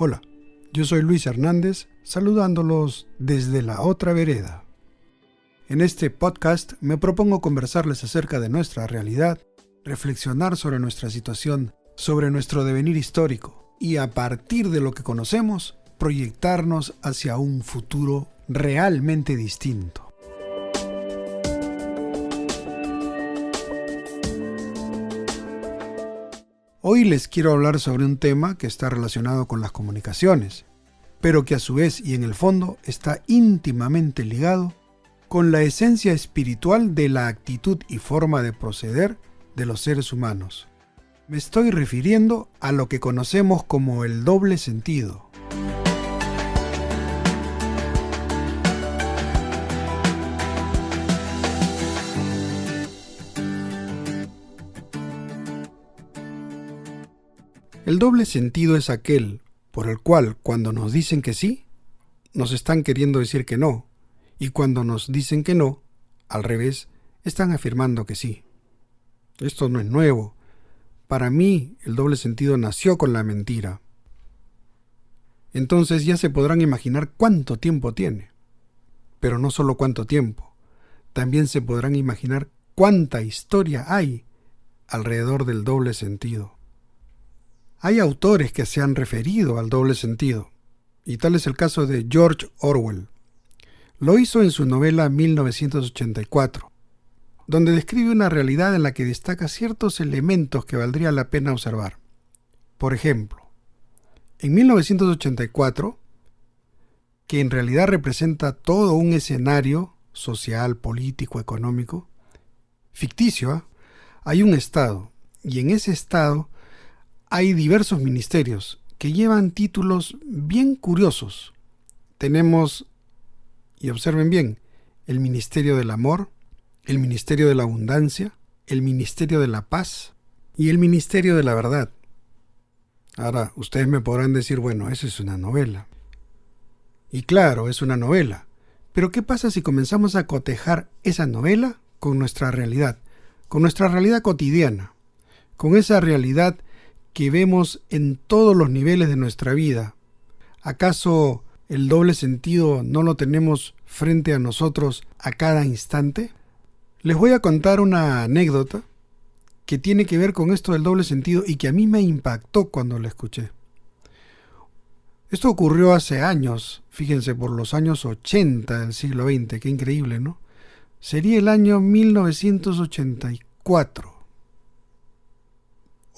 Hola, yo soy Luis Hernández, saludándolos desde la otra vereda. En este podcast me propongo conversarles acerca de nuestra realidad, reflexionar sobre nuestra situación, sobre nuestro devenir histórico y a partir de lo que conocemos, proyectarnos hacia un futuro realmente distinto. Hoy les quiero hablar sobre un tema que está relacionado con las comunicaciones, pero que a su vez y en el fondo está íntimamente ligado con la esencia espiritual de la actitud y forma de proceder de los seres humanos. Me estoy refiriendo a lo que conocemos como el doble sentido. El doble sentido es aquel por el cual cuando nos dicen que sí, nos están queriendo decir que no, y cuando nos dicen que no, al revés, están afirmando que sí. Esto no es nuevo. Para mí, el doble sentido nació con la mentira. Entonces ya se podrán imaginar cuánto tiempo tiene. Pero no solo cuánto tiempo, también se podrán imaginar cuánta historia hay alrededor del doble sentido. Hay autores que se han referido al doble sentido, y tal es el caso de George Orwell. Lo hizo en su novela 1984, donde describe una realidad en la que destaca ciertos elementos que valdría la pena observar. Por ejemplo, en 1984, que en realidad representa todo un escenario social, político, económico, ficticio, hay un Estado, y en ese Estado hay diversos ministerios que llevan títulos bien curiosos. Tenemos, y observen bien, el Ministerio del Amor, el Ministerio de la Abundancia, el Ministerio de la Paz y el Ministerio de la Verdad. Ahora, ustedes me podrán decir, bueno, eso es una novela. Y claro, es una novela. Pero ¿qué pasa si comenzamos a cotejar esa novela con nuestra realidad cotidiana, con esa realidad que vemos en todos los niveles de nuestra vida? ¿Acaso el doble sentido no lo tenemos frente a nosotros a cada instante? Les voy a contar una anécdota que tiene que ver con esto del doble sentido y que a mí me impactó cuando la escuché. Esto ocurrió hace años, fíjense, por los años 80 del siglo XX, qué increíble, ¿no? Sería el año 1984.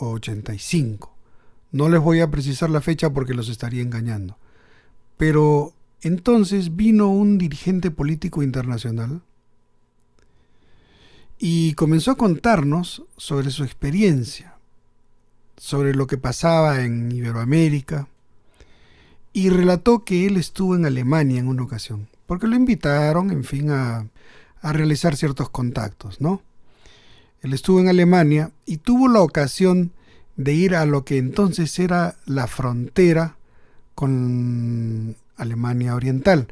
O 85. No les voy a precisar la fecha porque los estaría engañando. Pero entonces vino un dirigente político internacional y comenzó a contarnos sobre su experiencia, sobre lo que pasaba en Iberoamérica, y relató que él estuvo en Alemania en una ocasión, porque lo invitaron, en fin, a realizar ciertos contactos, ¿no? Él estuvo en Alemania y tuvo la ocasión de ir a lo que entonces era la frontera con Alemania Oriental.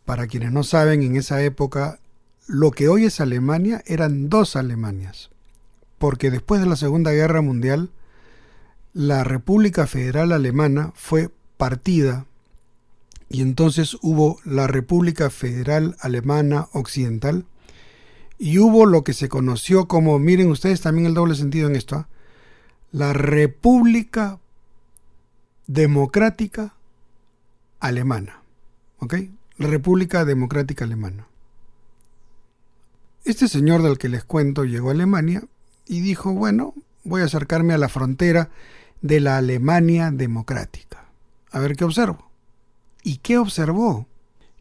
Para quienes no saben, en esa época, lo que hoy es Alemania eran dos Alemanias, porque después de la Segunda Guerra Mundial, la República Federal Alemana fue partida y entonces hubo la República Federal Alemana Occidental, y hubo lo que se conoció como, miren ustedes también el doble sentido en esto, la República Democrática Alemana. ¿Ok? La República Democrática Alemana. Este señor del que les cuento llegó a Alemania y dijo, bueno, voy a acercarme a la frontera de la Alemania Democrática. A ver qué observo. ¿Y qué observó?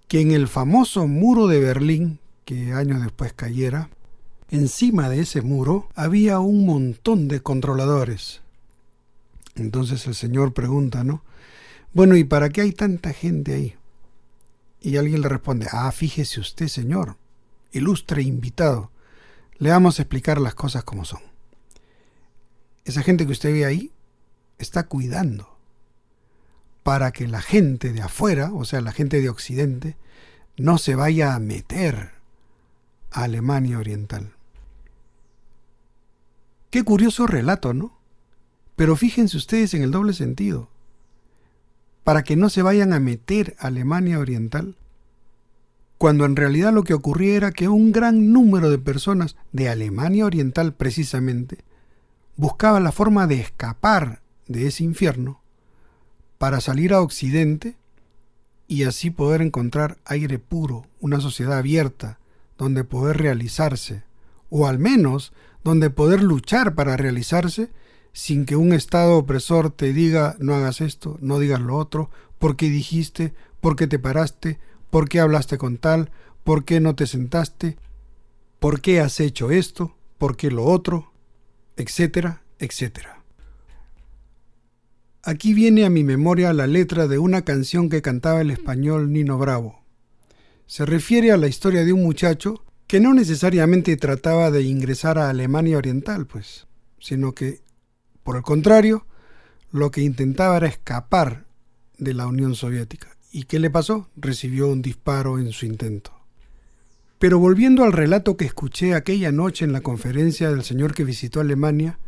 Que en el famoso muro de Berlín, que años después cayera, encima de ese muro había un montón de controladores. Entonces el señor pregunta, ¿no? Bueno, ¿y para qué hay tanta gente ahí? Y alguien le responde, fíjese usted, señor, ilustre invitado, le vamos a explicar las cosas como son. Esa gente que usted ve ahí está cuidando para que la gente de afuera, o sea, la gente de Occidente, no se vaya a meter a Alemania Oriental. Qué curioso relato, ¿no? Pero fíjense ustedes en el doble sentido. para que no se vayan a meter a Alemania Oriental, cuando en realidad lo que ocurría era que un gran número de personas de Alemania Oriental precisamente buscaba la forma de escapar de ese infierno para salir a Occidente y así poder encontrar aire puro, una sociedad abierta, donde poder realizarse, o al menos donde poder luchar para realizarse sin que un Estado opresor te diga no hagas esto, no digas lo otro, por qué dijiste, por qué te paraste, por qué hablaste con tal, por qué no te sentaste, por qué has hecho esto, por qué lo otro, etcétera, etcétera. Aquí viene a mi memoria la letra de una canción que cantaba el español Nino Bravo. Se refiere a la historia de un muchacho que no necesariamente trataba de ingresar a Alemania Oriental, pues, sino que, por el contrario, lo que intentaba era escapar de la Unión Soviética. ¿Y qué le pasó? Recibió un disparo en su intento. Pero volviendo al relato que escuché aquella noche en la conferencia del señor que visitó Alemania,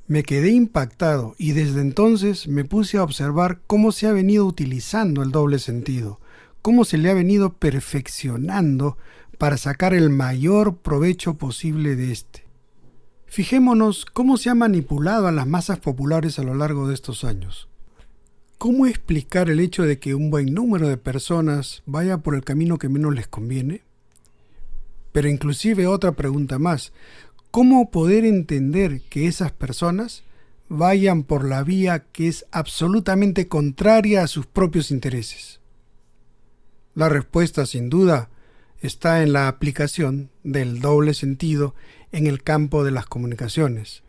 me quedé impactado y desde entonces me puse a observar cómo se ha venido utilizando el doble sentido, cómo se le ha venido perfeccionando para sacar el mayor provecho posible de este. Fijémonos cómo se ha manipulado a las masas populares a lo largo de estos años. ¿Cómo explicar el hecho de que un buen número de personas vaya por el camino que menos les conviene? Pero inclusive otra pregunta más, ¿cómo poder entender que esas personas vayan por la vía que es absolutamente contraria a sus propios intereses? La respuesta, sin duda, está en la aplicación del doble sentido en el campo de las comunicaciones.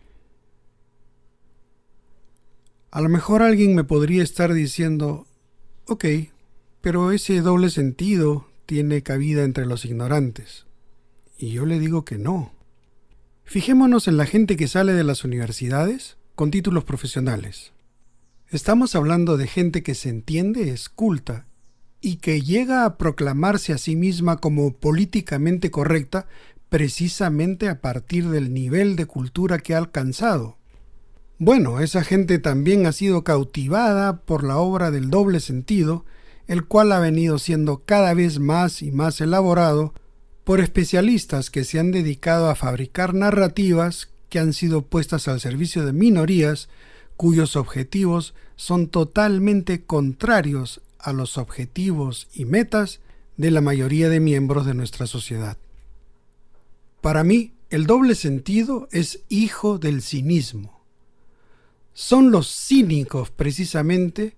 A lo mejor alguien me podría estar diciendo, ok, pero ese doble sentido tiene cabida entre los ignorantes. Y yo le digo que no. Fijémonos en la gente que sale de las universidades con títulos profesionales. Estamos hablando de gente que se entiende, es culta, y que llega a proclamarse a sí misma como políticamente correcta precisamente a partir del nivel de cultura que ha alcanzado. Bueno, esa gente también ha sido cautivada por la obra del doble sentido, el cual ha venido siendo cada vez más y más elaborado por especialistas que se han dedicado a fabricar narrativas que han sido puestas al servicio de minorías cuyos objetivos son totalmente contrarios a los objetivos y metas de la mayoría de miembros de nuestra sociedad. Para mí, el doble sentido es hijo del cinismo. Son los cínicos, precisamente,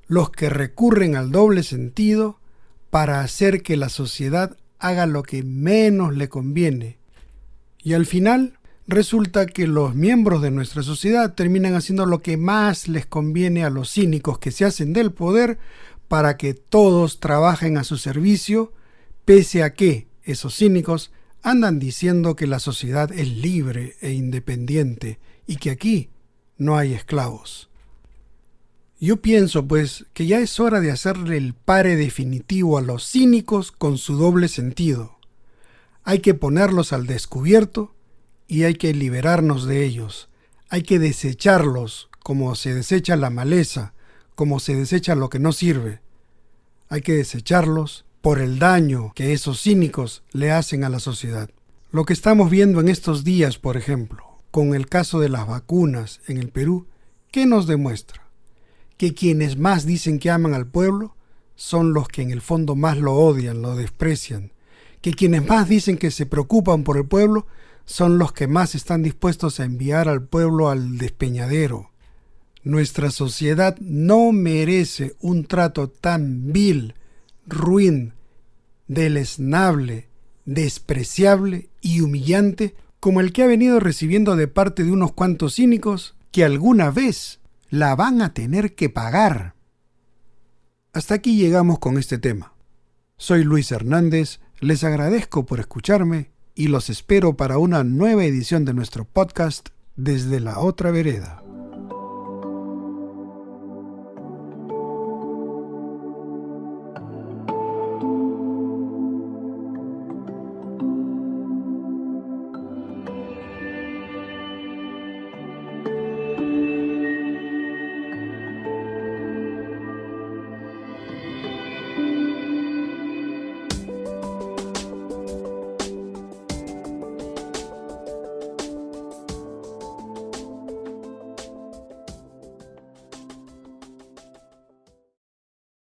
los que recurren al doble sentido para hacer que la sociedad haga lo que menos le conviene. Y al final, resulta que los miembros de nuestra sociedad terminan haciendo lo que más les conviene a los cínicos que se hacen del poder para que todos trabajen a su servicio, pese a que esos cínicos andan diciendo que la sociedad es libre e independiente y que aquí no hay esclavos. Yo pienso, pues, que ya es hora de hacerle el pare definitivo a los cínicos con su doble sentido. Hay que ponerlos al descubierto y hay que liberarnos de ellos. Hay que desecharlos como se desecha la maleza, como se desecha lo que no sirve. Hay que desecharlos por el daño que esos cínicos le hacen a la sociedad. Lo que estamos viendo en estos días, por ejemplo, con el caso de las vacunas en el Perú, ¿qué nos demuestra? Que quienes más dicen que aman al pueblo son los que en el fondo más lo odian, lo desprecian. Que quienes más dicen que se preocupan por el pueblo son los que más están dispuestos a enviar al pueblo al despeñadero. Nuestra sociedad no merece un trato tan vil, ruin, deleznable, despreciable y humillante como el que ha venido recibiendo de parte de unos cuantos cínicos que alguna vez la van a tener que pagar. Hasta aquí llegamos con este tema. Soy Luis Hernández, les agradezco por escucharme y los espero para una nueva edición de nuestro podcast Desde la Otra Vereda.